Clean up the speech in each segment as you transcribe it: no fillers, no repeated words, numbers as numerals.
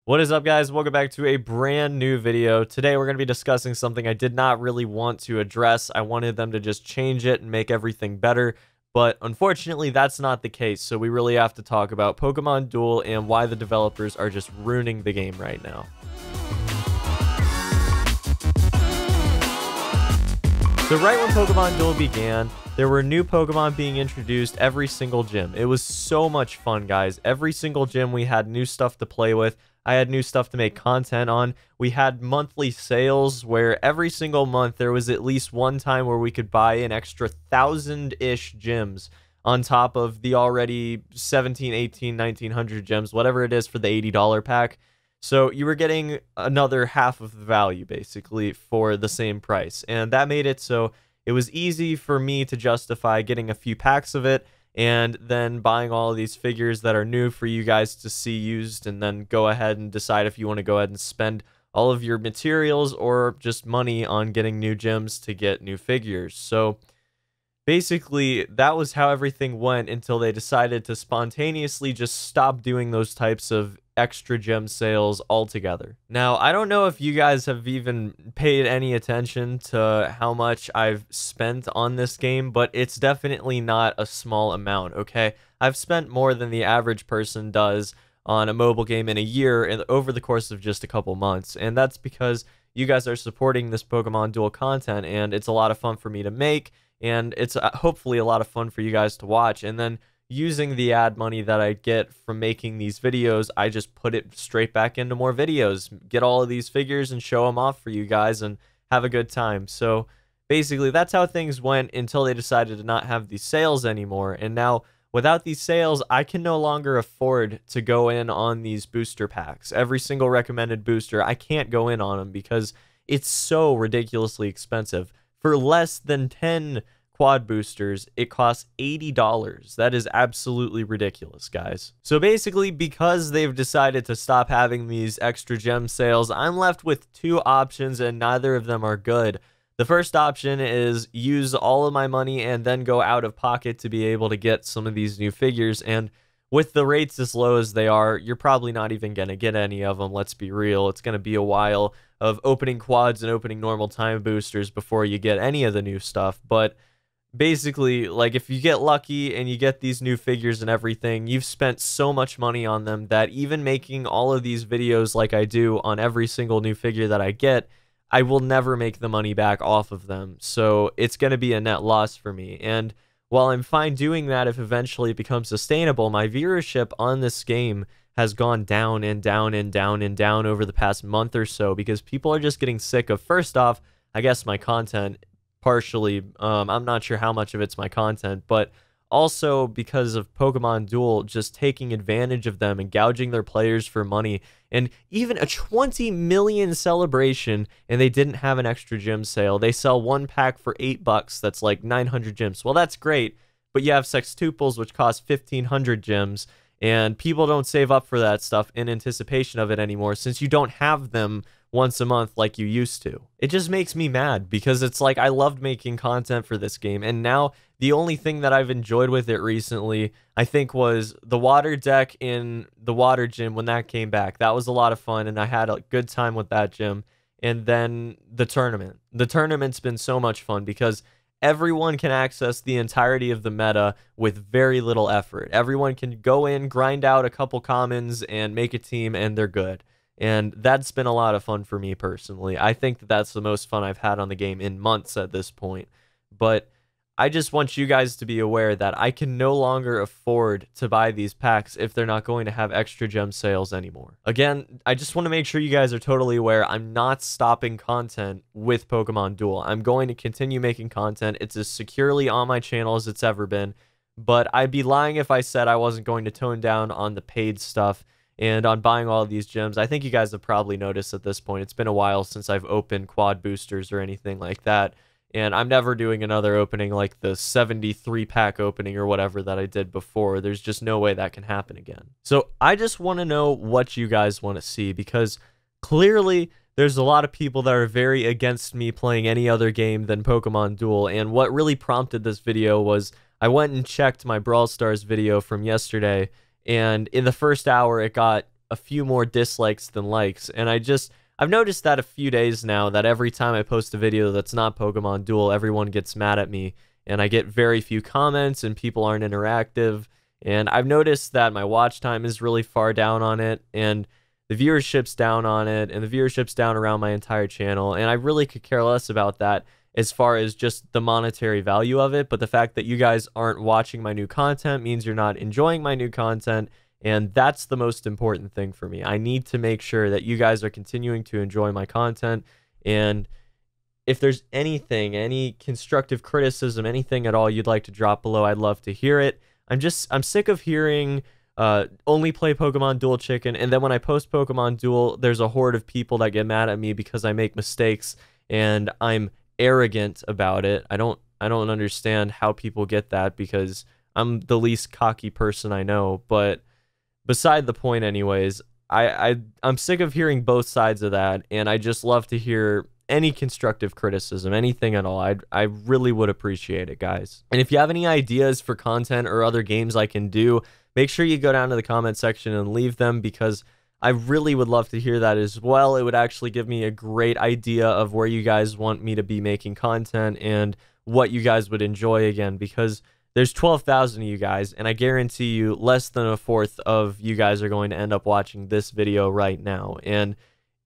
What is up, guys? Welcome back to a brand new video. Today we're going to be discussing something I did not really want to address. I wanted them to just change it and make everything better, but unfortunately that's not the case. So we really have to talk about Pokemon Duel and why the developers are just ruining the game right now. So right when Pokemon Duel began, there were new Pokemon being introduced every single gym. It was so much fun, guys. Every single gym we had new stuff to play with. I had new stuff to make content on. We had monthly sales where every single month there was at least one time where we could buy an extra 1,000-ish gems on top of the already 17, 18, 1900 gems, whatever it is for the $80 pack. So you were getting another half of the value basically for the same price. And that made it so it was easy for me to justify getting a few packs of it and then buying all of these figures that are new for you guys to see used, and then go ahead and decide if you want to go ahead and spend all of your materials or just money on getting new gems to get new figures. So basically, that was how everything went until they decided to spontaneously just stop doing those types of extra gem sales altogether. Now, I don't know if you guys have even paid any attention to how much I've spent on this game, but it's definitely not a small amount, okay? I've spent more than the average person does on a mobile game in a year and over the course of just a couple months, and that's because you guys are supporting this Pokemon Duel content, and it's a lot of fun for me to make, and it's hopefully a lot of fun for you guys to watch. And then using the ad money that I get from making these videos, I just put it straight back into more videos, get all of these figures and show them off for you guys and have a good time. So basically that's how things went until they decided to not have these sales anymore. And now without these sales, I can no longer afford to go in on these booster packs. Every single recommended booster, I can't go in on them because it's so ridiculously expensive. For less than 10 quad boosters, it costs $80. That is absolutely ridiculous, guys. So basically, because they've decided to stop having these extra gem sales, I'm left with two options and neither of them are good. The first option is use all of my money and then go out of pocket to be able to get some of these new figures, and with the rates as low as they are, you're probably not even going to get any of them, let's be real. It's going to be a while of opening quads and opening normal time boosters before you get any of the new stuff, but basically, like, if you get lucky and you get these new figures and everything, you've spent so much money on them that even making all of these videos like I do on every single new figure that I get, I will never make the money back off of them. So it's going to be a net loss for me. And while I'm fine doing that if eventually it becomes sustainable, my viewership on this game has gone down and down and down and down over the past month or so because people are just getting sick of, first off, I guess my content. Partially, I'm not sure how much of it's my content, but also because of Pokemon Duel just taking advantage of them and gouging their players for money. And even a 20 million celebration, and they didn't have an extra gem sale. They sell one pack for $8. That's like 900 gems. Well, that's great, but you have sextuples, which cost 1,500 gems, and people don't save up for that stuff in anticipation of it anymore since you don't have them once a month like you used to. It just makes me mad because it's like I loved making content for this game, and now the only thing that I've enjoyed with it recently, I think, was the water deck in the water gym when that came back. That was a lot of fun, and I had a good time with that gym. And then the tournament. The tournament's been so much fun because everyone can access the entirety of the meta with very little effort. Everyone can go in, grind out a couple commons, and make a team, and they're good. And that's been a lot of fun for me personally. I think that that's the most fun I've had on the game in months at this point. But I just want you guys to be aware that I can no longer afford to buy these packs if they're not going to have extra gem sales anymore. Again, I just want to make sure you guys are totally aware I'm not stopping content with Pokemon Duel. I'm going to continue making content. It's as securely on my channel as it's ever been. But I'd be lying if I said I wasn't going to tone down on the paid stuff and on buying all of these gems. I think you guys have probably noticed at this point, it's been a while since I've opened quad boosters or anything like that. And I'm never doing another opening like the 73 pack opening or whatever that I did before. There's just no way that can happen again. So I just want to know what you guys want to see, because clearly there's a lot of people that are very against me playing any other game than Pokemon Duel. And what really prompted this video was I went and checked my Brawl Stars video from yesterday, and in the first hour it got a few more dislikes than likes. And I've noticed that a few days now, that every time I post a video that's not Pokemon Duel, everyone gets mad at me, and I get very few comments, and people aren't interactive. And I've noticed that my watch time is really far down on it, and the viewership's down on it, and the viewership's down around my entire channel. And I really could care less about that as far as just the monetary value of it. But the fact that you guys aren't watching my new content means you're not enjoying my new content. And that's the most important thing for me. I need to make sure that you guys are continuing to enjoy my content. And if there's anything, any constructive criticism, anything at all you'd like to drop below, I'd love to hear it. I'm sick of hearing only play Pokemon Duel Chicken, and then when I post Pokemon Duel, there's a horde of people that get mad at me because I make mistakes and I'm arrogant about it. I don't understand how people get that, because I'm the least cocky person I know. But beside the point anyways, I'm sick of hearing both sides of that, and I just love to hear any constructive criticism, anything at all. I really would appreciate it, guys. And if you have any ideas for content or other games I can do, make sure you go down to the comment section and leave them, because I really would love to hear that as well. It would actually give me a great idea of where you guys want me to be making content and what you guys would enjoy again, because there's 12,000 of you guys, and I guarantee you less than a fourth of you guys are going to end up watching this video right now. And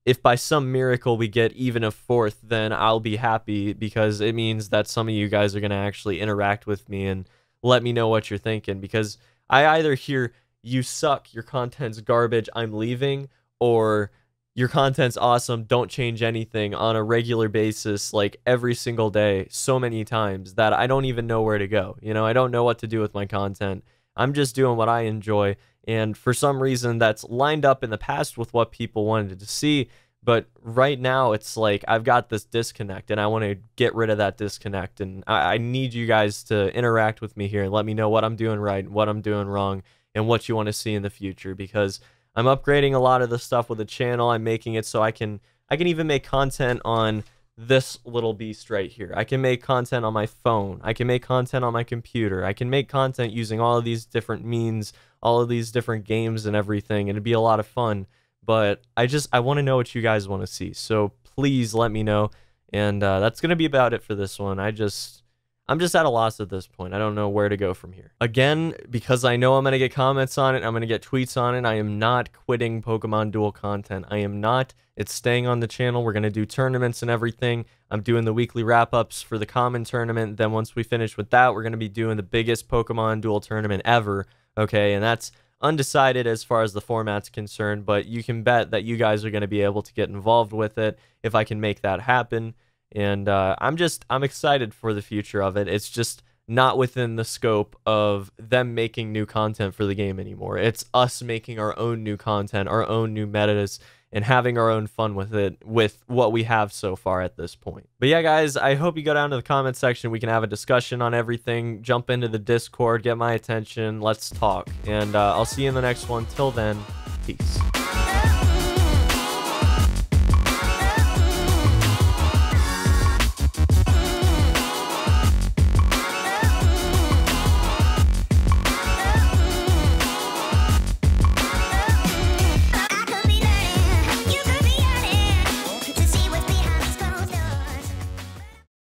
if by some miracle we get even a fourth, then I'll be happy, because it means that some of you guys are going to actually interact with me and let me know what you're thinking. Because I either hear, you suck, your content's garbage, I'm leaving, or your content's awesome, don't change anything, on a regular basis, like every single day, so many times that I don't even know where to go. You know, I don't know what to do with my content. I'm just doing what I enjoy. And for some reason, that's lined up in the past with what people wanted to see. But right now, it's like I've got this disconnect, and I want to get rid of that disconnect. And I need you guys to interact with me here and let me know what I'm doing right, what I'm doing wrong, and what you want to see in the future. Because I'm upgrading a lot of the stuff with the channel. I'm making it so I can even make content on this little beast right here. I can make content on my phone. I can make content on my computer. I can make content using all of these different means, all of these different games and everything, and it'd be a lot of fun. But I want to know what you guys want to see, so please let me know. And that's gonna be about it for this one. I'm just at a loss at this point. I don't know where to go from here. Again, because I know I'm gonna get comments on it, I'm gonna get tweets on it, I am not quitting Pokemon Duel content. I am not. It's staying on the channel. We're gonna do tournaments and everything. I'm doing the weekly wrap-ups for the common tournament. Then once we finish with that, we're gonna be doing the biggest Pokemon Duel tournament ever. Okay, and that's undecided as far as the format's concerned, but you can bet that you guys are going to be able to get involved with it if I can make that happen. And I'm excited for the future of it. It's just not within the scope of them making new content for the game anymore. It's us making our own new content, our own new metas, and having our own fun with it, with what we have so far at this point. But yeah, guys, I hope you go down to the comment section. We can have a discussion on everything. Jump into the Discord, get my attention. Let's talk. And I'll see you in the next one. Till then, peace.